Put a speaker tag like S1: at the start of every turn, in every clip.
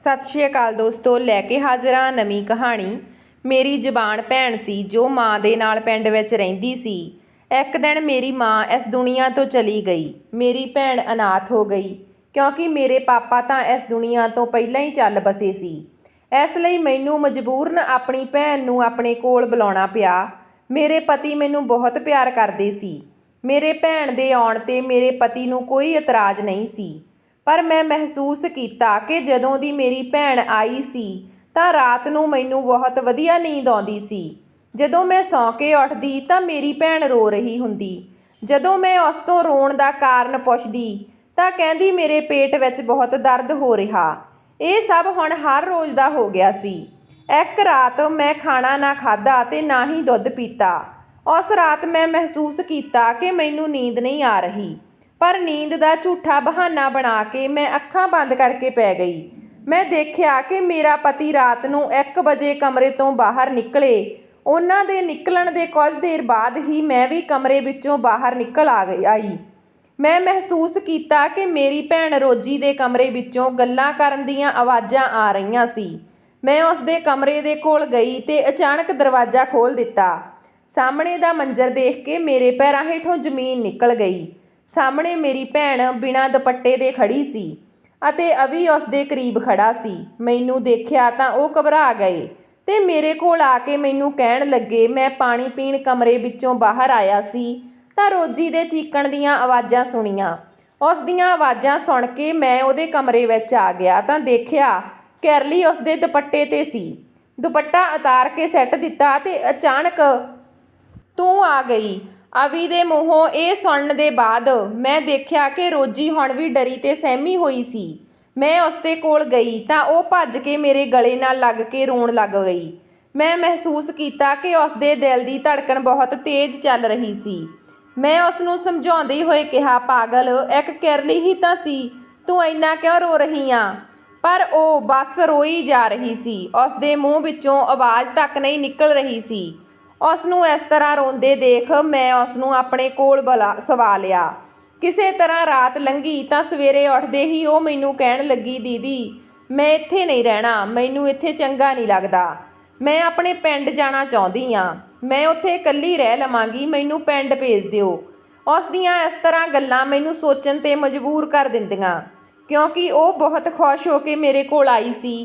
S1: सत श्री अकाल दोस्तों, लैके हाज़र हाँ नवीं कहानी। मेरी जबान भैन सी जो माँ दे नाल पिंड विच रहिंदी सी। एक दिन मेरी माँ इस दुनिया तो चली गई। मेरी भैन अनाथ हो गई क्योंकि मेरे पापा तो इस दुनिया तो पहला ही चल बसे सी। इसलिए मैनू मजबूरन अपनी भैन नूं अपने कोल बुलाउणा पिया। मेरे पति मैनू बहुत प्यार करदे सी। मेरे भैन दे आउण ते मेरे पति नूं कोई इतराज़ नहीं सी, पर मैं महसूस किया कि जदों दी मेरी भैन आई सी तां रात नूं मैनू बहुत वधिया नींद आउंदी सी। जदों मैं सौं के उठदी तां मेरी भैन रो रही हुंदी। जदों मैं उस तों रोण दा कारण पुछदी तां कहंदी मेरे पेट विच बहुत दर्द हो रिहा। ਇਹ सब हुण हर रोज़ दा हो गया सी। एक रात मैं खाना ना खाधा ते ना ही दुध पीता। उस रात मैं महसूस किया कि मैनू नींद नहीं आ रही, पर नींद का झूठा बहाना बना के मैं अखां बंद करके पै गई। मैं देखा कि मेरा पति रात नूं 1 बजे कमरे तो बाहर निकले। उन्हां दे निकलण दे कुछ देर बाद ही मैं भी कमरे विचों बाहर निकल आई। मैं महसूस किया कि मेरी भैन रोजी दे कमरे विचों गल्लां करन दीयां आवाज़ां आ रहीआं सी। मैं उसदे कमरे दे कोल गई ते अचानक दरवाज़ा खोल दिता। सामने दा मंजर देख के मेरे पैरां हेठों जमीन निकल गई। सामने मेरी भैन बिना दुपट्टे दे खड़ी सी अते अभी उसदे करीब खड़ा सी। मैनू देखिया तां ओह घबरा गए ते मेरे कोल आके मैनू कहण लगे। मैं पानी पीण कमरे विचों बाहर आया सी तां रोजी दे चीकण दीयां आवाज़ां सुणीआं। उस दीयां आवाज़ां सुण के मैं उहदे कमरे विच आ गया तां देखिया कैरली उसदे दुपट्टे ते सी। दुपट्टा उतार के सैट दिता ते अचानक तूं आ गई। अवी दे मूँहों ਇਹ सुणन दे बाद मैं देखिया कि रोजी हुण भी डरी ते सहमी होई सी। मैं उसदे कोल गई तां ओह भज के मेरे गले नाल लग के रोण लग गई। मैं महसूस किया कि उसदे दिल दी धड़कन बहुत तेज़ चल रही सी। मैं उसनूं समझाउंदे होए कहा, पागल, एक किरली ही तां सी, तूं इन्ना क्यों रो रही आ? पर ओह बस रोई जा रही सी। उसदे मूँह विचों आवाज़ तक नहीं निकल रही सी। उसनूं इस तरह रोंदे देख मैं उसनूं अपने कोल सवा लिया। किसी तरह रात लंघी तां सवेरे उठदे ही ओह मैनू कहण लगी, दीदी मैं इत्थे नहीं रहना, मैनू इत्थे चंगा नहीं लगदा, मैं अपने पिंड जाना चाहुंदी आ, मैं उत्थे इकल्ली रह लवांगी, मैनू पिंड भेज दिओ। उस दियां इस तरह गल्लां मैनू सोचण ते मजबूर कर दिंदियां क्योंकि ओह बहुत खुश हो के मेरे कोल आई सी।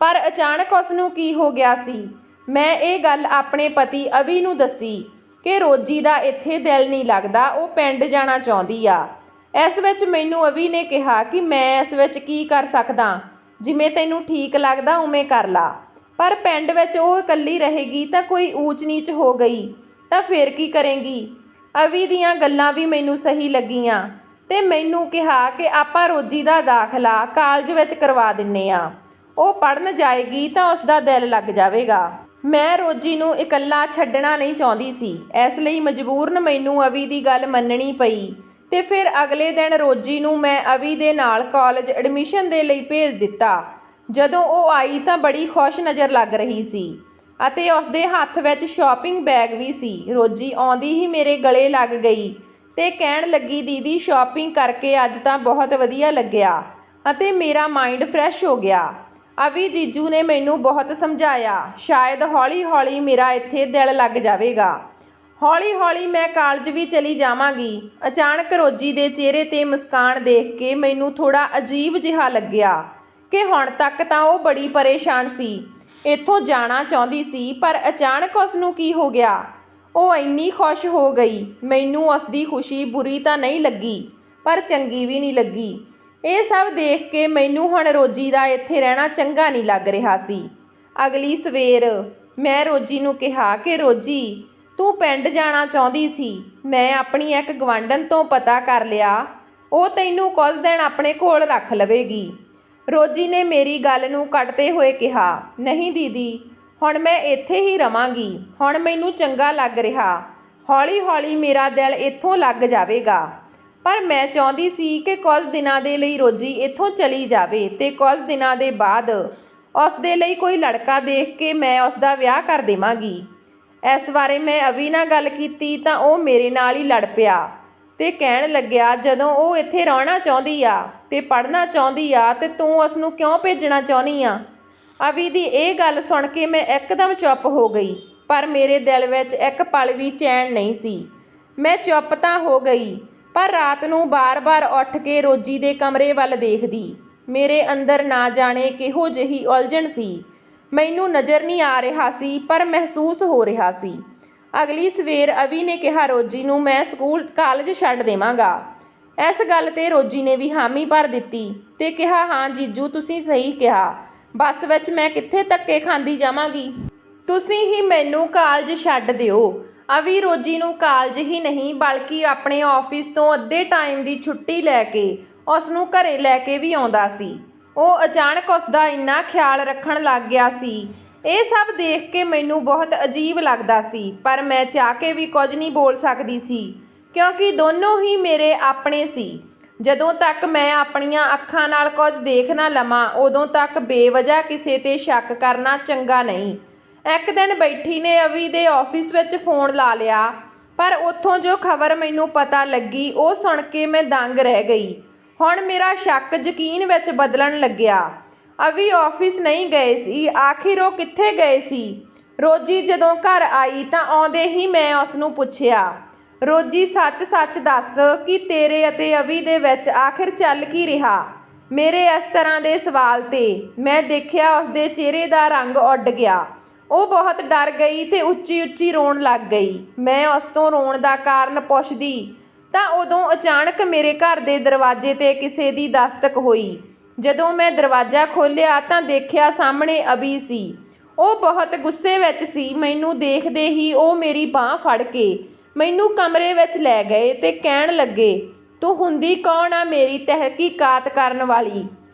S1: पर अचानक उसनूं की हो गया सी। मैं ये गल अपने पति अवी नूं दसी कि रोजी दा इत्थे दिल नहीं लगदा, ओह पिंड जाना चाहुंदी आ। इस विच मैनू अवी ने कहा कि मैं इस विच की कर सकदा, जिवें तैनूं ठीक लगदा उवें कर ला, पर पिंड विच ओह इकल्ली रहेगी तां कोई ऊच नीच हो गई तां फिर की करेंगी। अवी दीयां गल्लां भी मैनू सही लगियां ते मैनू कहा कि आपां रोजी दा दाखला कालज विच करवा दिंने आ, ओह पढ़न जाएगी तां उसदा दिल लग जावेगा। मैं रोजी नूं इकल्ला छड्डना नहीं चाहुंदी सी, इसलिए मजबूरन मैनू अवी दी गल मन्नणी पई ते फिर अगले दिन रोजी नूं मैं अवी दे नाल कॉलेज एडमिशन दे लई भेज दिता। जदों ओह आई तां बड़ी खुश नज़र लग रही सी अते उसदे हत्थ विच शॉपिंग बैग भी सी। रोजी आउंदी ही मेरे गले लग गई ते कहण लगी, दीदी शॉपिंग करके अज तां बहुत वधिया लग्गिया अते मेरा माइंड फ्रैश हो गया। अवी जीजू ने मैनू बहुत समझाया, शायद हौली हौली मेरा इत्थे दिल लग जावेगा, हौली हौली मैं कालज भी चली जावांगी। अचानक रोजी दे चेहरे ते मुस्कान देख के मैनू थोड़ा अजीब जिहा लग्गिया कि हुण तक तां ओह बड़ी परेशान सी, इत्थों जाना चाहुंदी सी, पर अचानक उसनूं की हो गया? ओह इन्नी खुश हो गई। मैनू उसदी खुशी बुरी तां नहीं लगी, पर चंगी भी नहीं लगी। ਇਹ सब देख के मैनू हुण रोजी दा इत्थे रहना चंगा नहीं लग रहा सी। अगली सवेर मैं रोजी नूं कहा कि रोजी तू पिंड जाना चाहुंदी सी, मैं अपनी एक गवांढन तो पता कर लिया, ਉਹ तैनू कुछ दिन अपने कोल रख लवेगी। रोजी ने मेरी गल नूं कटते हुए कहा, नहीं दीदी हुण मैं इत्थे ही रवांगी, हुण मैनू चंगा लग रहा, हौली हौली मेरा दिल इत्थों लग जावेगा। पर मैं चाहुंदी सी कि कुछ दिनां दे लई रोजी इत्थों चली जावे ते कुछ दिनां दे बाद उस दे लई कोई लड़का देख के मैं उसदा विआह कर देवांगी। इस बारे मैं अवी नाल गल कीती तां ओह मेरे नाल ही लड़ पिया ते कहण लग्गिया, जदों ओह इत्थे रहना चाहुंदी आ ਤੇ ਪੜ੍ਹਨਾ ਚਾਹੁੰਦੀ ਆ ਤੇ ਤੂੰ ਉਸ ਨੂੰ ਕਿਉਂ ਭੇਜਣਾ ਚਾਹੁੰਦੀ ਆ। ਅਵੀ ਦੀ ਇਹ ਗੱਲ ਸੁਣ ਕੇ ਮੈਂ ਇੱਕਦਮ ਚੁੱਪ ਹੋ ਗਈ, ਪਰ ਮੇਰੇ ਦਿਲ ਵਿੱਚ ਇੱਕ ਪਲ ਵੀ ਚੈਨ ਨਹੀਂ ਸੀ। ਮੈਂ ਚੁੱਪ ਤਾਂ ਹੋ ਗਈ, ਪਰ ਰਾਤ ਨੂੰ ਬਾਰ-ਬਾਰ ਉੱਠ ਕੇ ਰੋਜੀ ਦੇ ਕਮਰੇ ਵੱਲ ਦੇਖਦੀ। ਮੇਰੇ ਅੰਦਰ ਨਾ ਜਾਣੇ ਕਿਹੋ ਜਿਹੀ ਉਲਝਣ ਸੀ। ਮੈਨੂੰ ਨਜ਼ਰ ਨਹੀਂ ਆ ਰਿਹਾ ਸੀ, ਪਰ ਮਹਿਸੂਸ ਹੋ ਰਿਹਾ ਸੀ। ਅਗਲੀ ਸਵੇਰ ਅਵੀ ਨੇ ਕਿਹਾ, ਰੋਜੀ ਨੂੰ ਮੈਂ ਕਾਲਜ ਛੱਡ ਦੇਵਾਂਗਾ। ਇਸ ਗੱਲ ਤੇ ਰੋਜੀ ਨੇ ਵੀ ਹਾਮੀ ਭਰ ਦਿੱਤੀ ਤੇ ਕਿਹਾ, ਹਾਂ ਜੀਜੂ ਤੁਸੀਂ ਸਹੀ ਕਿਹਾ, ਬੱਸ ਵਿੱਚ ਮੈਂ ਕਿੱਥੇ ਧੱਕੇ ਖਾਂਦੀ ਜਾਵਾਂਗੀ, ਤੁਸੀਂ ਹੀ ਮੈਨੂੰ ਕਾਲਜ ਛੱਡ ਦਿਓ। ਅਵੀ ਰੋਜੀ ਨੂੰ ਕਾਲਜ ਹੀ ਨਹੀਂ ਬਲਕਿ ਆਪਣੇ ਆਫਿਸ ਤੋਂ ਅੱਧੇ ਟਾਈਮ ਦੀ ਛੁੱਟੀ ਲੈ ਕੇ ਉਸ ਨੂੰ ਘਰੇ ਲੈ ਕੇ ਵੀ ਆਉਂਦਾ ਸੀ। ਉਹ ਅਚਾਨਕ ਉਸ ਦਾ ਇੰਨਾ ਖਿਆਲ ਰੱਖਣ ਲੱਗ ਗਿਆ ਸੀ। ਇਹ ਸਭ ਦੇਖ ਕੇ ਮੈਨੂੰ ਬਹੁਤ ਅਜੀਬ ਲੱਗਦਾ ਸੀ, ਪਰ ਮੈਂ ਚਾਹ ਕੇ ਵੀ ਕੁਝ ਨਹੀਂ ਬੋਲ ਸਕਦੀ ਸੀ ਕਿਉਂਕਿ ਦੋਨੋਂ ਹੀ ਮੇਰੇ ਆਪਣੇ ਸੀ। ਜਦੋਂ ਤੱਕ ਮੈਂ ਆਪਣੀਆਂ ਅੱਖਾਂ ਨਾਲ ਕੁਝ ਦੇਖ ਨਾ ਲਵਾਂ ਉਦੋਂ ਤੱਕ ਬੇਵਜ੍ਹਾ ਕਿਸੇ ਤੇ ਸ਼ੱਕ ਕਰਨਾ ਚੰਗਾ ਨਹੀਂ। ਇੱਕ ਦਿਨ ਬੈਠੀ ਨੇ ਅਵੀ ਦੇ ਆਫਿਸ ਵਿੱਚ ਫੋਨ ਲਾ ਲਿਆ, ਪਰ ਉੱਥੋਂ ਜੋ ਖਬਰ ਮੈਨੂੰ ਪਤਾ ਲੱਗੀ ਉਹ ਸੁਣ ਕੇ ਮੈਂ ਦੰਗ ਰਹਿ ਗਈ। ਹੁਣ ਮੇਰਾ ਸ਼ੱਕ ਯਕੀਨ ਵਿੱਚ ਬਦਲਣ ਲੱਗਿਆ। ਅਵੀ ਆਫਿਸ ਨਹੀਂ ਗਏ ਸੀ, ਆਖਿਰ ਉਹ ਕਿੱਥੇ ਗਏ ਸੀ। ਰੋਜੀ ਜਦੋਂ ਘਰ ਆਈ ਤਾਂ ਆਉਂਦੇ ਹੀ ਮੈਂ ਉਸ ਨੂੰ ਪੁੱਛਿਆ, ਰੋਜੀ ਸੱਚ-ਸੱਚ ਦੱਸ ਕਿ ਤੇਰੇ ਅਤੇ ਅਵੀ ਦੇ ਵਿੱਚ ਆਖਿਰ ਚੱਲ ਕੀ ਰਿਹਾ। ਮੇਰੇ ਇਸ ਤਰ੍ਹਾਂ ਦੇ ਸਵਾਲ ਤੇ ਮੈਂ ਦੇਖਿਆ ਉਸ ਦੇ ਚਿਹਰੇ ਦਾ ਰੰਗ ਉੱਡ ਗਿਆ। ਉਹ ਬਹੁਤ ਡਰ ਗਈ ਤੇ ਉੱਚੀ-ਉੱਚੀ ਰੋਣ ਲੱਗ ਗਈ। ਮੈਂ ਉਸ ਤੋਂ ਰੋਣ ਦਾ ਕਾਰਨ ਪੁੱਛਦੀ ਤਾਂ ਉਦੋਂ ਅਚਾਨਕ ਮੇਰੇ ਘਰ ਦੇ ਦਰਵਾਜ਼ੇ ਤੇ ਕਿਸੇ ਦੀ ਦਸਤਕ ਹੋਈ। ਜਦੋਂ ਮੈਂ ਦਰਵਾਜ਼ਾ ਖੋਲ੍ਹਿਆ ਤਾਂ ਦੇਖਿਆ ਸਾਹਮਣੇ ਅਵੀ ਸੀ। ਉਹ ਬਹੁਤ ਗੁੱਸੇ ਵਿੱਚ ਸੀ। ਮੈਨੂੰ ਦੇਖਦੇ ਹੀ ਉਹ ਮੇਰੀ ਬਾਂਹ ਫੜ ਕੇ ਮੈਨੂੰ ਕਮਰੇ ਵਿੱਚ ਲੈ ਗਏ ਤੇ ਕਹਿਣ ਲੱਗੇ, ਤੂੰ ਹੁੰਦੀ ਕੌਣ ਆ ਮੇਰੀ ਤਹਿਕੀਕਾਤ ਕਰਨ ਵਾਲੀ।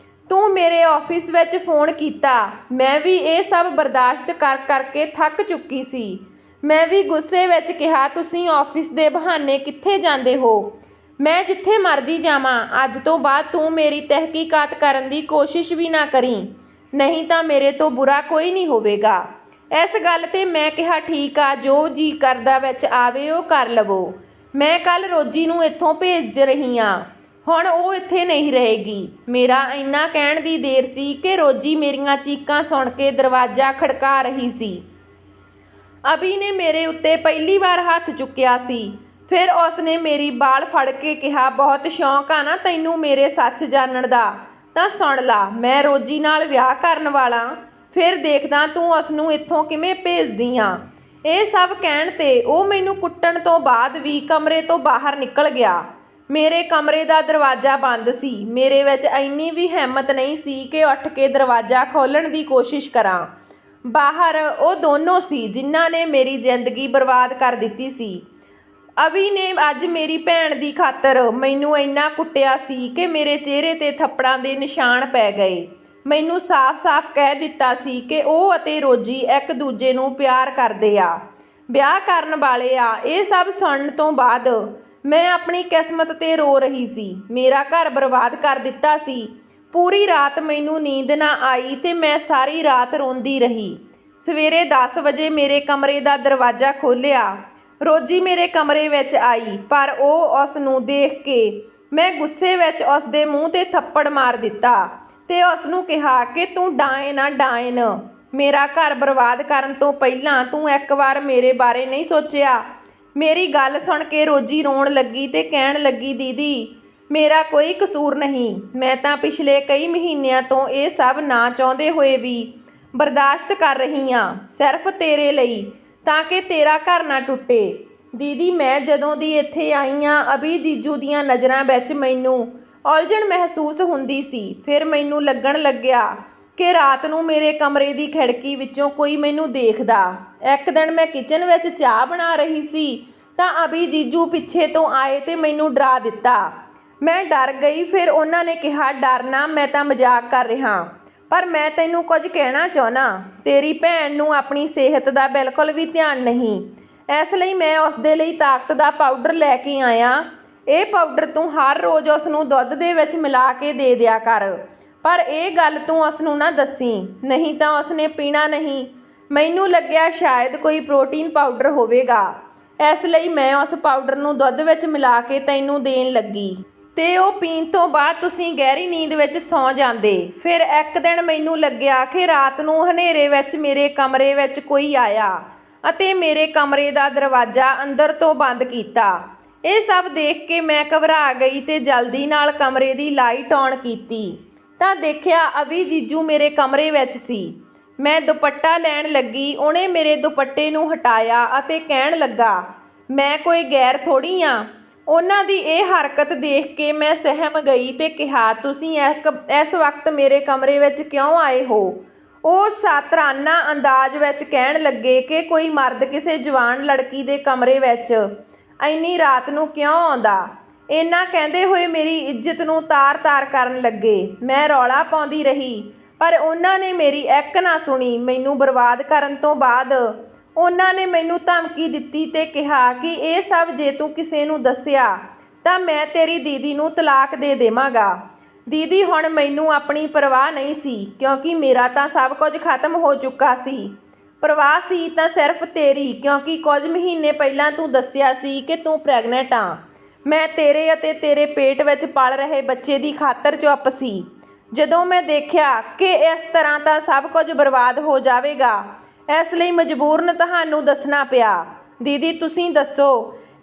S1: ਤੂੰ ਮੇਰੇ ਆਫਿਸ ਵਿੱਚ ਫੋਨ ਕੀਤਾ। ਮੈਂ ਵੀ ਇਹ ਸਭ ਬਰਦਾਸ਼ਤ ਕਰਕੇ ਥੱਕ ਚੁੱਕੀ ਸੀ। ਮੈਂ ਵੀ ਗੁੱਸੇ ਵਿੱਚ ਕਿਹਾ, ਤੁਸੀਂ ਆਫਿਸ ਦੇ ਬਹਾਨੇ ਕਿੱਥੇ ਜਾਂਦੇ ਹੋ। ਮੈਂ ਜਿੱਥੇ ਮਰਜ਼ੀ ਜਾਵਾਂ, ਅੱਜ ਤੋਂ ਬਾਅਦ ਤੂੰ ਮੇਰੀ ਤਹਿਕੀਕਾਤ ਕਰਨ ਦੀ ਕੋਸ਼ਿਸ਼ ਵੀ ਨਾ ਕਰੀਂ, ਨਹੀਂ ਤਾਂ ਮੇਰੇ ਤੋਂ ਬੁਰਾ ਕੋਈ ਨਹੀਂ ਹੋਵੇਗਾ। ਇਸ ਗੱਲ ਤੇ ਮੈਂ ਕਿਹਾ, ਠੀਕ ਆ, ਜੋ ਜੀ ਕਰਦਾ ਵਿੱਚ ਆਵੇ ਉਹ ਕਰ ਲਵੋ। ਮੈਂ ਕੱਲ ਰੋਜੀ ਨੂੰ ਇੱਥੋਂ ਭੇਜ ਰਹੀ ਹਾਂ, ਹੁਣ ਉਹ ਇੱਥੇ ਨਹੀਂ ਰਹੇਗੀ। ਮੇਰਾ ਇੰਨਾ ਕਹਿਣ ਦੀ ਦੇਰ ਸੀ ਕਿ ਰੋਜੀ ਮੇਰੀਆਂ ਚੀਕਾਂ ਸੁਣ ਕੇ ਦਰਵਾਜ਼ਾ ਖੜਕਾ ਰਹੀ ਸੀ। ਅਭੀ ਨੇ ਮੇਰੇ ਉੱਤੇ ਪਹਿਲੀ ਵਾਰ ਹੱਥ ਚੁੱਕਿਆ ਸੀ। ਫਿਰ ਉਸਨੇ ਮੇਰੀ ਬਾਲ ਫੜ ਕੇ ਕਿਹਾ, ਬਹੁਤ ਸ਼ੌਂਕ ਆ ਨਾ ਤੈਨੂੰ ਮੇਰੇ ਸੱਚ ਜਾਣਨ ਦਾ, ਤਾਂ ਸੁਣ ਲਾ, ਮੈਂ ਰੋਜੀ ਨਾਲ ਵਿਆਹ ਕਰਨ ਵਾਲਾ। ਫਿਰ ਦੇਖਦਾ ਤੂੰ ਉਸ ਨੂੰ ਇੱਥੋਂ ਕਿਵੇਂ ਭੇਜਦੀ ਆ। ਇਹ ਸਭ ਕਹਿਣ ਤੇ ਉਹ ਮੈਨੂੰ ਕੁੱਟਣ ਤੋਂ ਬਾਅਦ ਵੀ ਕਮਰੇ ਤੋਂ ਬਾਹਰ ਨਿਕਲ ਗਿਆ। ਮੇਰੇ ਕਮਰੇ ਦਾ ਦਰਵਾਜ਼ਾ ਬੰਦ ਸੀ। ਮੇਰੇ ਵਿੱਚ ਇੰਨੀ ਵੀ ਹਿੰਮਤ ਨਹੀਂ ਸੀ ਕਿ ਉੱਠ ਕੇ ਦਰਵਾਜ਼ਾ ਖੋਲ੍ਹਣ ਦੀ ਕੋਸ਼ਿਸ਼ ਕਰਾਂ। ਬਾਹਰ ਉਹ ਦੋਨੋਂ ਸੀ ਜਿਨ੍ਹਾਂ ਨੇ ਮੇਰੀ ਜ਼ਿੰਦਗੀ ਬਰਬਾਦ ਕਰ ਦਿੱਤੀ ਸੀ। ਅਵੀ ਨੇ ਅੱਜ ਮੇਰੀ ਭੈਣ ਦੀ ਖਾਤਰ ਮੈਨੂੰ ਇੰਨਾ ਕੁੱਟਿਆ ਸੀ ਕਿ ਮੇਰੇ ਚਿਹਰੇ 'ਤੇ ਥੱਪੜਾਂ ਦੇ ਨਿਸ਼ਾਨ ਪੈ ਗਏ। ਮੈਨੂੰ ਸਾਫ਼-ਸਾਫ਼ ਕਹਿ ਦਿੱਤਾ ਸੀ ਕਿ ਉਹ ਅਤੇ ਰੋਜੀ ਇੱਕ ਦੂਜੇ ਨੂੰ ਪਿਆਰ ਕਰਦੇ ਆ, ਵਿਆਹ ਕਰਨ ਵਾਲੇ ਆ। ਇਹ ਸਭ ਸੁਣਨ ਤੋਂ ਬਾਅਦ ਮੈਂ ਆਪਣੀ ਕਿਸਮਤ 'ਤੇ ਰੋ ਰਹੀ ਸੀ। ਮੇਰਾ ਘਰ ਬਰਬਾਦ ਕਰ ਦਿੱਤਾ ਸੀ। ਪੂਰੀ ਰਾਤ ਮੈਨੂੰ ਨੀਂਦ ਨਾ ਆਈ ਤੇ ਮੈਂ ਸਾਰੀ ਰਾਤ ਰੋਂਦੀ ਰਹੀ। ਸਵੇਰੇ 10 ਵਜੇ ਮੇਰੇ ਕਮਰੇ ਦਾ ਦਰਵਾਜ਼ਾ ਖੋਲ੍ਹਿਆ। ਰੋਜੀ ਮੇਰੇ ਕਮਰੇ ਵਿੱਚ ਆਈ, ਪਰ ਉਹ ਉਸ ਨੂੰ ਦੇਖ ਕੇ ਮੈਂ ਗੁੱਸੇ ਵਿੱਚ ਉਸ ਦੇ ਮੂੰਹ 'ਤੇ ਥੱਪੜ ਮਾਰ ਦਿੱਤਾ ਤੇ ਉਸ ਨੂੰ ਕਿਹਾ ਕਿ ਤੂੰ ਡਾਇਨ ਆ, ਡਾਇਨ। ਮੇਰਾ ਘਰ ਬਰਬਾਦ ਕਰਨ ਤੋਂ ਪਹਿਲਾਂ ਤੂੰ ਇੱਕ ਵਾਰ ਮੇਰੇ ਬਾਰੇ ਨਹੀਂ ਸੋਚਿਆ। ਮੇਰੀ ਗੱਲ ਸੁਣ ਕੇ ਰੋਜੀ ਰੋਣ ਲੱਗੀ ਤੇ ਕਹਿਣ ਲੱਗੀ, ਦੀਦੀ ਮੇਰਾ ਕੋਈ ਕਸੂਰ ਨਹੀਂ। ਮੈਂ ਤਾਂ ਪਿਛਲੇ ਕਈ ਮਹੀਨਿਆਂ ਤੋਂ ਇਹ ਸਭ ਨਾ ਚਾਹੁੰਦੇ ਹੋਏ ਵੀ ਬਰਦਾਸ਼ਤ ਕਰ ਰਹੀ ਹਾਂ, ਸਿਰਫ ਤੇਰੇ ਲਈ, ਤਾਂ ਕਿ ਤੇਰਾ ਘਰ ਨਾ ਟੁੱਟੇ। ਦੀਦੀ ਮੈਂ ਜਦੋਂ ਦੀ ਇੱਥੇ ਆਈ ਹਾਂ, ਅਭੀ ਜੀਜੂ ਦੀਆਂ ਨਜ਼ਰਾਂ ਵਿੱਚ ਮੈਨੂੰ ਉਲਝਣ ਮਹਿਸੂਸ ਹੁੰਦੀ ਸੀ। ਫਿਰ ਮੈਨੂੰ ਲੱਗਣ ਲੱਗਿਆ ਕਿ ਰਾਤ ਨੂੰ ਮੇਰੇ ਕਮਰੇ ਦੀ ਖਿੜਕੀ ਵਿੱਚੋਂ ਕੋਈ ਮੈਨੂੰ ਦੇਖਦਾ। ਇੱਕ ਦਿਨ ਮੈਂ ਕਿਚਨ ਵਿੱਚ ਚਾਹ ਬਣਾ ਰਹੀ ਸੀ ਤਾਂ ਅਭੀ ਜੀਜੂ ਪਿੱਛੇ ਤੋਂ ਆਏ ਤੇ ਮੈਨੂੰ ਡਰਾ ਦਿੱਤਾ। ਮੈਂ ਡਰ ਗਈ। ਫਿਰ ਉਹਨਾਂ ਨੇ ਕਿਹਾ, ਡਰਨਾ, ਮੈਂ ਤਾਂ ਮਜ਼ਾਕ ਕਰ ਰਿਹਾ, ਪਰ ਮੈਂ ਤੈਨੂੰ ਕੁਝ ਕਹਿਣਾ ਚਾਹੁੰਦਾ। ਤੇਰੀ ਭੈਣ ਨੂੰ ਆਪਣੀ ਸਿਹਤ ਦਾ ਬਿਲਕੁਲ ਵੀ ਧਿਆਨ ਨਹੀਂ, ਇਸ ਲਈ ਮੈਂ ਉਸ ਦੇ ਲਈ ਤਾਕਤ ਦਾ ਪਾਊਡਰ ਲੈ ਕੇ ਆਇਆ। ਇਹ ਪਾਊਡਰ ਤੂੰ ਹਰ ਰੋਜ਼ ਉਸ ਨੂੰ ਦੁੱਧ ਦੇ ਵਿੱਚ ਮਿਲਾ ਕੇ ਦੇ ਦਿਆ ਕਰ, ਪਰ ਇਹ ਗੱਲ ਤੂੰ ਉਸ ਨੂੰ ਨਾ ਦੱਸੀ, ਨਹੀਂ ਤਾਂ ਉਸਨੇ ਪੀਣਾ ਨਹੀਂ। ਮੈਨੂੰ ਲੱਗਿਆ ਸ਼ਾਇਦ ਕੋਈ ਪ੍ਰੋਟੀਨ ਪਾਊਡਰ ਹੋਵੇਗਾ, ਇਸ ਲਈ ਮੈਂ ਉਸ ਪਾਊਡਰ ਨੂੰ ਦੁੱਧ ਵਿੱਚ ਮਿਲਾ ਕੇ ਤੈਨੂੰ ਦੇਣ ਲੱਗੀ। ਤੇ ਉਹ ਪੀਣ ਤੋਂ ਬਾਅਦ ਤੁਸੀਂ ਗਹਿਰੀ ਨੀਂਦ ਵਿੱਚ ਸੌਂ ਜਾਂਦੇ। ਫਿਰ ਇੱਕ ਦਿਨ ਮੈਨੂੰ ਲੱਗਿਆ ਕਿ ਰਾਤ ਨੂੰ ਹਨੇਰੇ ਵਿੱਚ ਮੇਰੇ ਕਮਰੇ ਵਿੱਚ ਕੋਈ ਆਇਆ ਅਤੇ ਮੇਰੇ ਕਮਰੇ ਦਾ ਦਰਵਾਜ਼ਾ ਅੰਦਰ ਤੋਂ ਬੰਦ ਕੀਤਾ। ਇਹ ਸਭ ਦੇਖ ਕੇ ਮੈਂ ਘਬਰਾ ਗਈ ਤੇ ਜਲਦੀ ਨਾਲ ਕਮਰੇ ਦੀ ਲਾਈਟ ਔਨ ਕੀਤੀ ਤਾਂ ਦੇਖਿਆ ਅਭੀ ਜੀਜੂ ਮੇਰੇ ਕਮਰੇ ਵਿੱਚ ਸੀ। ਮੈਂ ਦੁਪੱਟਾ ਲੈਣ ਲੱਗੀ, ਉਹਨੇ ਮੇਰੇ ਦੁਪੱਟੇ ਨੂੰ ਹਟਾਇਆ ਅਤੇ ਕਹਿਣ ਲੱਗਾ, ਮੈਂ ਕੋਈ ਗੈਰ ਥੋੜ੍ਹੀ ਹਾਂ। ਉਹਨਾਂ ਦੀ ਇਹ ਹਰਕਤ ਦੇਖ ਕੇ ਮੈਂ ਸਹਿਮ ਗਈ ਤੇ ਕਿਹਾ, ਤੁਸੀਂ ਇਸ ਵਕਤ ਮੇਰੇ ਕਮਰੇ ਵਿੱਚ ਕਿਉਂ ਆਏ ਹੋ? ਉਹ ਸ਼ਾਤਰਾਨਾ ਅੰਦਾਜ਼ ਵਿੱਚ ਕਹਿਣ ਲੱਗੇ ਕਿ ਕੋਈ ਮਰਦ ਕਿਸੇ ਜਵਾਨ ਲੜਕੀ ਦੇ ਕਮਰੇ ਵਿੱਚ ਇੰਨੀ ਰਾਤ ਨੂੰ ਕਿਉਂ ਆਉਂਦਾ? ਇੰਨਾ ਕਹਿੰਦੇ ਹੋਏ ਮੇਰੀ ਇੱਜ਼ਤ ਨੂੰ ਤਾਰ-ਤਾਰ ਕਰਨ ਲੱਗੇ। ਮੈਂ ਰੌਲਾ ਪਾਉਂਦੀ ਰਹੀ ਪਰ ਉਹਨਾਂ ਨੇ ਮੇਰੀ ਇੱਕ ਨਾ ਸੁਣੀ। ਮੈਨੂੰ ਬਰਬਾਦ ਕਰਨ ਤੋਂ ਬਾਅਦ ਉਹਨਾਂ ਨੇ ਮੈਨੂੰ ਧਮਕੀ ਦਿੱਤੀ ਤੇ ਕਿਹਾ ਕਿ ਇਹ ਸਭ ਜੇ ਤੂੰ ਕਿਸੇ ਨੂੰ ਦੱਸਿਆ ਤਾਂ ਮੈਂ ਤੇਰੀ ਦੀਦੀ ਨੂੰ ਤਲਾਕ ਦੇ ਦੇਵਾਂਗਾ। ਦੀਦੀ ਹੁਣ ਮੈਨੂੰ ਆਪਣੀ ਪਰਵਾਹ ਨਹੀਂ ਸੀ ਕਿਉਂਕਿ ਮੇਰਾ ਤਾਂ ਸਭ ਕੁਝ ਖਤਮ ਹੋ ਚੁੱਕਾ ਸੀ। ਪਰਵਾਹ ਸੀ ਤਾਂ ਸਿਰਫ ਤੇਰੀ, ਕਿਉਂਕਿ ਕੁਝ ਮਹੀਨੇ ਪਹਿਲਾਂ ਤੂੰ ਦੱਸਿਆ ਸੀ ਕਿ ਤੂੰ ਪ੍ਰੈਗਨੈਂਟ ਆ। ਮੈਂ ਤੇਰੇ ਅਤੇ ਤੇਰੇ ਪੇਟ ਵਿੱਚ ਪਲ ਰਹੇ ਬੱਚੇ ਦੀ ਖਾਤਰ ਚੁੱਪ ਸੀ। ਜਦੋਂ ਮੈਂ ਦੇਖਿਆ ਕਿ ਇਸ ਤਰ੍ਹਾਂ ਤਾਂ ਸਭ ਕੁਝ ਬਰਬਾਦ ਹੋ ਜਾਵੇਗਾ, ਇਸ ਲਈ ਮਜਬੂਰਨ ਤੁਹਾਨੂੰ ਦੱਸਣਾ ਪਿਆ। ਦੀਦੀ ਤੁਸੀਂ ਦੱਸੋ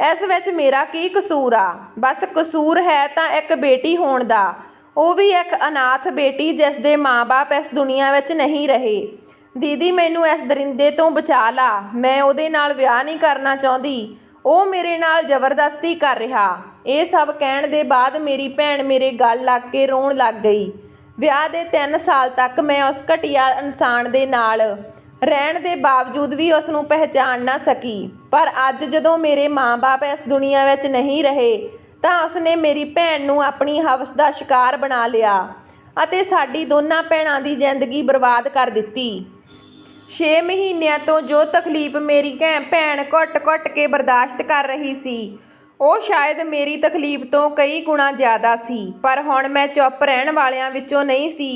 S1: ਇਸ ਵਿੱਚ ਮੇਰਾ ਕੀ ਕਸੂਰ ਆ? ਬਸ ਕਸੂਰ ਹੈ ਤਾਂ ਇੱਕ ਬੇਟੀ ਹੋਣ ਦਾ, ਉਹ ਵੀ ਇੱਕ ਅਨਾਥ ਬੇਟੀ ਜਿਸ ਦੇ ਮਾਂ-ਬਾਪ ਇਸ ਦੁਨੀਆ ਵਿੱਚ ਨਹੀਂ ਰਹੇ। ਦੀਦੀ ਮੈਨੂੰ ਇਸ ਦਰਿੰਦੇ ਤੋਂ ਬਚਾ ਲਾ। ਮੈਂ ਉਹਦੇ ਨਾਲ ਵਿਆਹ ਨਹੀਂ ਕਰਨਾ ਚਾਹੁੰਦੀ, ਉਹ ਮੇਰੇ ਨਾਲ ਜ਼ਬਰਦਸਤੀ ਕਰ ਰਿਹਾ। ਇਹ ਸਭ ਕਹਿਣ ਦੇ ਬਾਅਦ ਮੇਰੀ ਭੈਣ ਮੇਰੇ ਗਲ ਲੱਗ ਕੇ ਰੋਣ ਲੱਗ ਗਈ। ਵਿਆਹ ਦੇ 3 ਸਾਲ ਤੱਕ ਮੈਂ ਉਸ ਘਟੀਆ ਇਨਸਾਨ ਦੇ ਨਾਲ ਰਹਿਣ ਦੇ ਬਾਵਜੂਦ ਵੀ ਉਸ ਨੂੰ ਪਹਿਚਾਣ ਨਾ ਸਕੀ, ਪਰ ਅੱਜ ਜਦੋਂ ਮੇਰੇ ਮਾਂ-ਬਾਪ ਇਸ ਦੁਨੀਆ ਵਿੱਚ ਨਹੀਂ ਰਹੇ ਤਾਂ ਉਸਨੇ ਮੇਰੀ ਭੈਣ ਨੂੰ ਆਪਣੀ ਹਵਸ ਦਾ ਸ਼ਿਕਾਰ ਬਣਾ ਲਿਆ ਅਤੇ ਸਾਡੀ ਦੋਨਾਂ ਭੈਣਾਂ ਦੀ ਜ਼ਿੰਦਗੀ ਬਰਬਾਦ ਕਰ ਦਿੱਤੀ। 6 ਮਹੀਨਿਆਂ ਤੋਂ ਜੋ ਤਕਲੀਫ ਮੇਰੀ ਭੈਣ ਘੁੱਟ-ਘੁੱਟ ਕੇ ਬਰਦਾਸ਼ਤ ਕਰ ਰਹੀ ਸੀ, ਉਹ ਸ਼ਾਇਦ ਮੇਰੀ ਤਕਲੀਫ ਤੋਂ ਕਈ ਗੁਣਾ ਜ਼ਿਆਦਾ ਸੀ। ਪਰ ਹੁਣ ਮੈਂ ਚੁੱਪ ਰਹਿਣ ਵਾਲਿਆਂ ਵਿੱਚੋਂ ਨਹੀਂ ਸੀ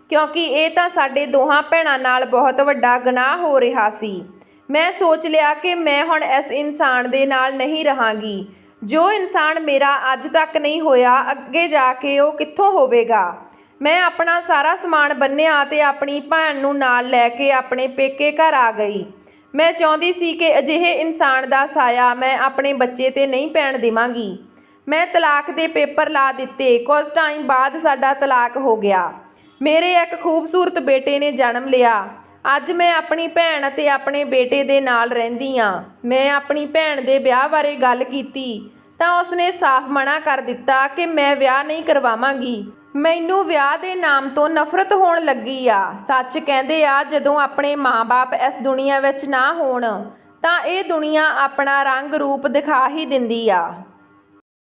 S1: ਕਿਉਂਕਿ ਇਹ ਤਾਂ ਸਾਡੇ ਦੋਹਾਂ ਭੈਣਾਂ ਨਾਲ ਬਹੁਤ ਵੱਡਾ ਗੁਨਾਹ ਹੋ ਰਿਹਾ ਸੀ। ਮੈਂ ਸੋਚ ਲਿਆ ਕਿ ਮੈਂ ਹੁਣ ਇਸ ਇਨਸਾਨ ਦੇ ਨਾਲ ਨਹੀਂ ਰਹਾਂਗੀ। ਜੋ ਇਨਸਾਨ ਮੇਰਾ ਅੱਜ ਤੱਕ ਨਹੀਂ ਹੋਇਆ, ਅੱਗੇ ਜਾ ਕੇ ਉਹ ਕਿੱਥੋਂ ਹੋਵੇਗਾ? ਮੈਂ ਆਪਣਾ ਸਾਰਾ ਸਮਾਨ ਬੰਨ੍ਹਿਆ ਅਤੇ ਆਪਣੀ ਭੈਣ ਨੂੰ ਨਾਲ ਲੈ ਕੇ ਆਪਣੇ ਪੇਕੇ ਘਰ ਆ ਗਈ। ਮੈਂ ਚਾਹੁੰਦੀ ਸੀ ਕਿ ਅਜਿਹੇ ਇਨਸਾਨ ਦਾ ਸਾਇਆ ਮੈਂ ਆਪਣੇ ਬੱਚੇ 'ਤੇ ਨਹੀਂ ਪੈਣ ਦੇਵਾਂਗੀ। ਮੈਂ ਤਲਾਕ ਦੇ ਪੇਪਰ ਲਾ ਦਿੱਤੇ। ਕੁਝ ਟਾਈਮ ਬਾਅਦ ਸਾਡਾ ਤਲਾਕ ਹੋ ਗਿਆ। ਮੇਰੇ ਇੱਕ ਖੂਬਸੂਰਤ ਬੇਟੇ ਨੇ ਜਨਮ ਲਿਆ। ਅੱਜ ਮੈਂ ਆਪਣੀ ਭੈਣ ਅਤੇ ਆਪਣੇ ਬੇਟੇ ਦੇ ਨਾਲ ਰਹਿੰਦੀ ਹਾਂ। ਮੈਂ ਆਪਣੀ ਭੈਣ ਦੇ ਵਿਆਹ ਬਾਰੇ ਗੱਲ ਕੀਤੀ ਤਾਂ ਉਸਨੇ ਸਾਫ਼ ਮਨਾ ਕਰ ਦਿੱਤਾ ਕਿ ਮੈਂ ਵਿਆਹ ਨਹੀਂ ਕਰਵਾਵਾਂਗੀ। ਮੈਨੂੰ ਵਿਆਹ ਦੇ ਨਾਮ ਤੋਂ ਨਫ਼ਰਤ ਹੋਣ ਲੱਗੀ ਆ। ਸੱਚ ਕਹਿੰਦੇ ਆ, ਜਦੋਂ ਆਪਣੇ ਮਾਂ-ਬਾਪ ਇਸ ਦੁਨੀਆ ਵਿੱਚ ਨਾ ਹੋਣ ਤਾਂ ਇਹ ਦੁਨੀਆ ਆਪਣਾ ਰੰਗ ਰੂਪ ਦਿਖਾ ਹੀ ਦਿੰਦੀ ਆ।